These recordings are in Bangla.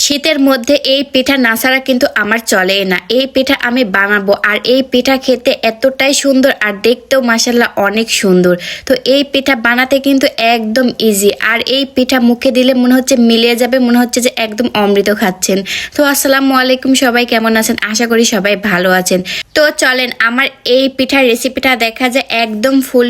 শীতের মধ্যে এই পিঠা না ছাড়া কিন্তু আমার চলেই না। এই পিঠা আমি বানাবো, আর এই পিঠা খেতে এতটাই সুন্দর আর দেখতেও মাশাআল্লাহ অনেক সুন্দর। তো এই পিঠা বানাতে কিন্তু একদম ইজি, আর এই পিঠা মুখে দিলে মনে হচ্ছে মিলিয়ে যাবে, মনে হচ্ছে যে একদম অমৃত খাচ্ছেন। তো আসসালামু আলাইকুম, সবাই কেমন আছেন? আশা করি সবাই ভালো আছেন। তো চলেন আমার এই পিঠার রেসিপিটা দেখা যায়, একদম ফুল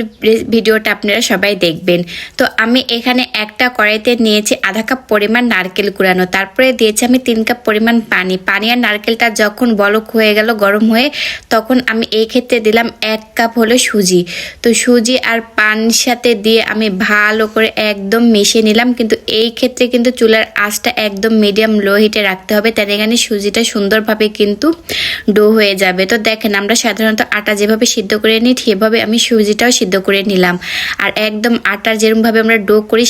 ভিডিওটা আপনারা সবাই দেখবেন। তো আমি এখানে একটা কড়াইতে নিয়েছি আধা কাপ পরিমাণ নারকেল কুড়ানো, তারপরে দিয়েছি আমি 3 কাপ পরিমাণ পানি আর নারকেলটা যখন বলক হয়ে গেল গরম হয়ে, তখন আমি এই ক্ষেত্রে দিলাম 1 কাপ হলো সুজি। তো সুজি আর পানির সাথে দিয়ে আমি ভালো করে একদম মিশিয়ে নিলাম। কিন্তু এই ক্ষেত্রে কিন্তু চুলার আঁচটা একদম মিডিয়াম লো হিটে রাখতে হবে, তাই এখানে সুজিটা সুন্দরভাবে কিন্তু ডো হয়ে যাবে। তো দেখেন, আমরা সাধারণত আটা যেভাবে সিদ্ধ করে নিই সেভাবে আমি সুজিটাও সিদ্ধ করে নিলাম, আর একদম আটার যেরকমভাবে আমরা ডো করি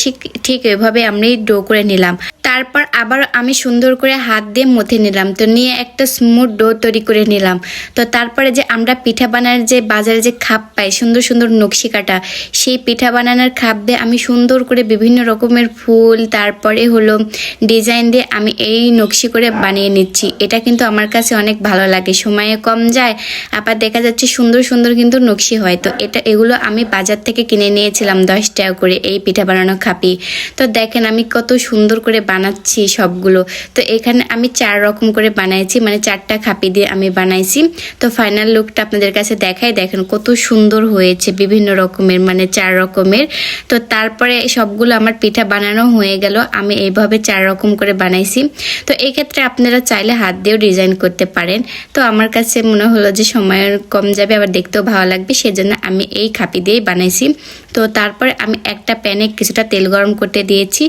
ঠিক এভাবে আমি ডো করে নিলাম। তারপর আবার আমি সুন্দর করে হাত দিয়ে মথে নিলাম, তো নিয়ে একটা স্মুথ ডো তৈরি করে নিলাম। তো তারপরে যে আমরা পিঠা বানানোর যে বাজারে যে খাপ পাই সুন্দর সুন্দর নকশি কাটা, সেই পিঠা বানানোর খাপ দিয়ে আমি সুন্দর করে বিভিন্ন রকমের ফুল তারপরে হলো ডিজাইন দিয়ে আমি এই নকশি করে বানিয়ে নিচ্ছি। এটা কিন্তু আমার কাছে অনেক ভালো লাগে, সময়ে কম যায়, আবার দেখা যাচ্ছে সুন্দর সুন্দর কিন্তু নকশি হয়। তো এগুলো আমি বাজার থেকে কিনে নিয়েছিলাম 10 টাকা করে এই পিঠা বানানো খাপি। তো দেখেন আমি কত সুন্দর করে বানাচ্ছি সবগুলো। তো এখানে আমি 4 রকম করে বানাইছি, মানে 4টা খাপি দিয়ে আমি বানাইছি। তো ফাইনাল লুকটা আপনাদের কাছে দেখাই, দেখেন কত সুন্দর হয়েছে, বিভিন্ন রকমের মানে 4 রকমের। তো তারপরে সবগুলো আমার পিঠা বানানো হয়ে গেল, আমি এইভাবে 4 রকম করে বানাইছি। তো এই ক্ষেত্রে আপনারা চাইলে হাত দিয়েও ডিজাইন করতে পারেন। তো আমার কাছে মনে হলো যে সময় কম যাবে, আবার দেখতেও ভালো লাগবে, সেজন্য আমি এই খাপি দিয়েই বানাইছি। তো তারপরে আমি একটা প্যানে কিছুটা তেল গরম করতে দিয়েছি,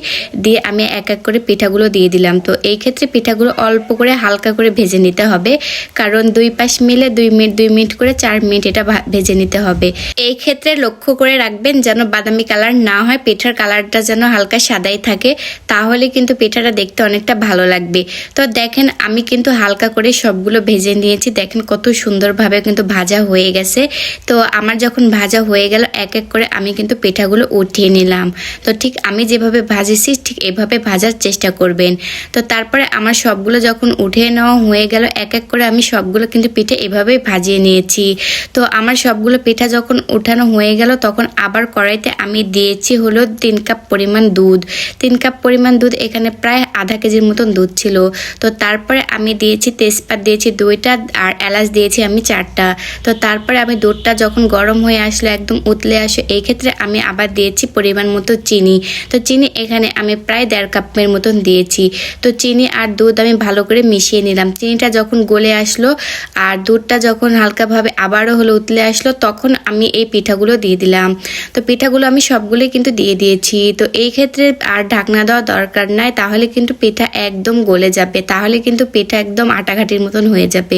দিয়ে আমি এক এক করে পিঠাগুলো দিয়ে দিলাম। তো এই ক্ষেত্রে পিঠাগুলো অল্প করে হালকা করে ভেজে নিতে হবে, কারণ 2 পাশ মিলে 2 মিনিট করে 4 মিনিট এটা ভেজে নিতে হবে। এই ক্ষেত্রে লক্ষ্য করে রাখবেন যেন বাদামি কালার না হয়, পিঠার কালারটা যেন হালকা সাদাই থাকে, তাহলে কিন্তু পিঠাটা দেখতে অনেকটা ভালো লাগবে। তো দেখেন আমি কিন্তু হালকা করে সবগুলো ভেজে নিয়েছি, দেখেন কত সুন্দরভাবে কিন্তু ভাজা হয়ে গেছে। তো আমার যখন ভাজা হয়ে গেল এক এক করে আমি কিন্তু পিঠাগুলো উঠিয়ে নিলাম। তো ঠিক আমি যেভাবে ভাজেছি ঠিক এভাবে ভাজার চেষ্টা করবেন। তো তারপরে আমার সবগুলো যখন উঠিয়ে নেওয়া হয়ে গেল এক এক করে আমি সবগুলো কিন্তু পিঠা এভাবেই ভাজিয়ে নিয়েছি। তো আমার সবগুলো পিঠা যখন উঠানো হয়ে গেল তখন আবার কড়াইতে আমি দিয়েছি হলো 3 কাপ পরিমাণ দুধ। 3 কাপ পরিমাণ দুধ, এখানে প্রায় আধা কেজির মতন দুধ ছিল। তো তারপরে আমি দিয়েছি তেজপাত দিয়েছি 2টা, আর এলাচ দিয়েছি আমি 4টা। তো তারপরে আমি দুধটা যখন গরম হয়ে আসলো একদম উতলে আসে, এই ক্ষেত্রে আমি আবার দিয়েছি পরিমাণ মতো চিনি। তো চিনি এখানে আমি প্রায় 1.5 কাপের মতন দিয়েছি। তো চিনি আর দুধ আমি ভালো করে মিশিয়ে নিলাম। চিনিটা যখন গলে আসলো আর দুধটা যখন হালকাভাবে আবারও হলো উতলে আসলো, তখন আমি এই পিঠাগুলো দিয়ে দিলাম। তো পিঠাগুলো আমি সবগুলোই কিন্তু দিয়ে দিয়েছি। তো এই ক্ষেত্রে আর ঢাকনা দেওয়া দরকার নাই, তাহলে কিন্তু পিঠা একদম গলে যাবে, তাহলে কিন্তু পিঠা একদম আটাঘাটির মতন হয়ে যাবে।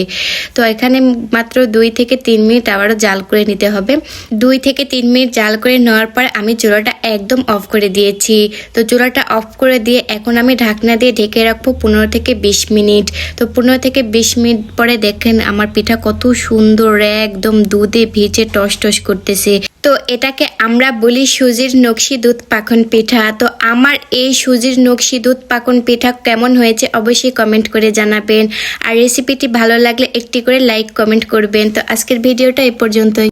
তো এখানে মাত্র 2 থেকে 3 মিনিট আবারও জাল করে নিতে হবে। 2 থেকে 3 মিনিট জাল করে নেওয়ার পর আমি চুলাটা একদম অফ করে দিয়েছি। তো চুলাটা অফ করে দিয়ে এখন আমি ঢাকনা দিয়ে ঢেকে রাখবো 15 থেকে 20 মিনিট। তো 15 থেকে 20 মিনিট পরে দেখেন আমার পিঠা কত সুন্দর একদম দুধে ভিজে টস টস করতেছে। তো এটাকে আমরা বলি সুজির নকশি দুধ পাকন পিঠা। তো আমার এই সুজির নকশি দুধ পাকন পিঠা কেমন হয়েছে অবশ্যই কমেন্ট করে জানাবেন, আর রেসিপিটি ভালো লাগলে একটি করে লাইক কমেন্ট করবেন। তো আজকের ভিডিওটা এ পর্যন্তই।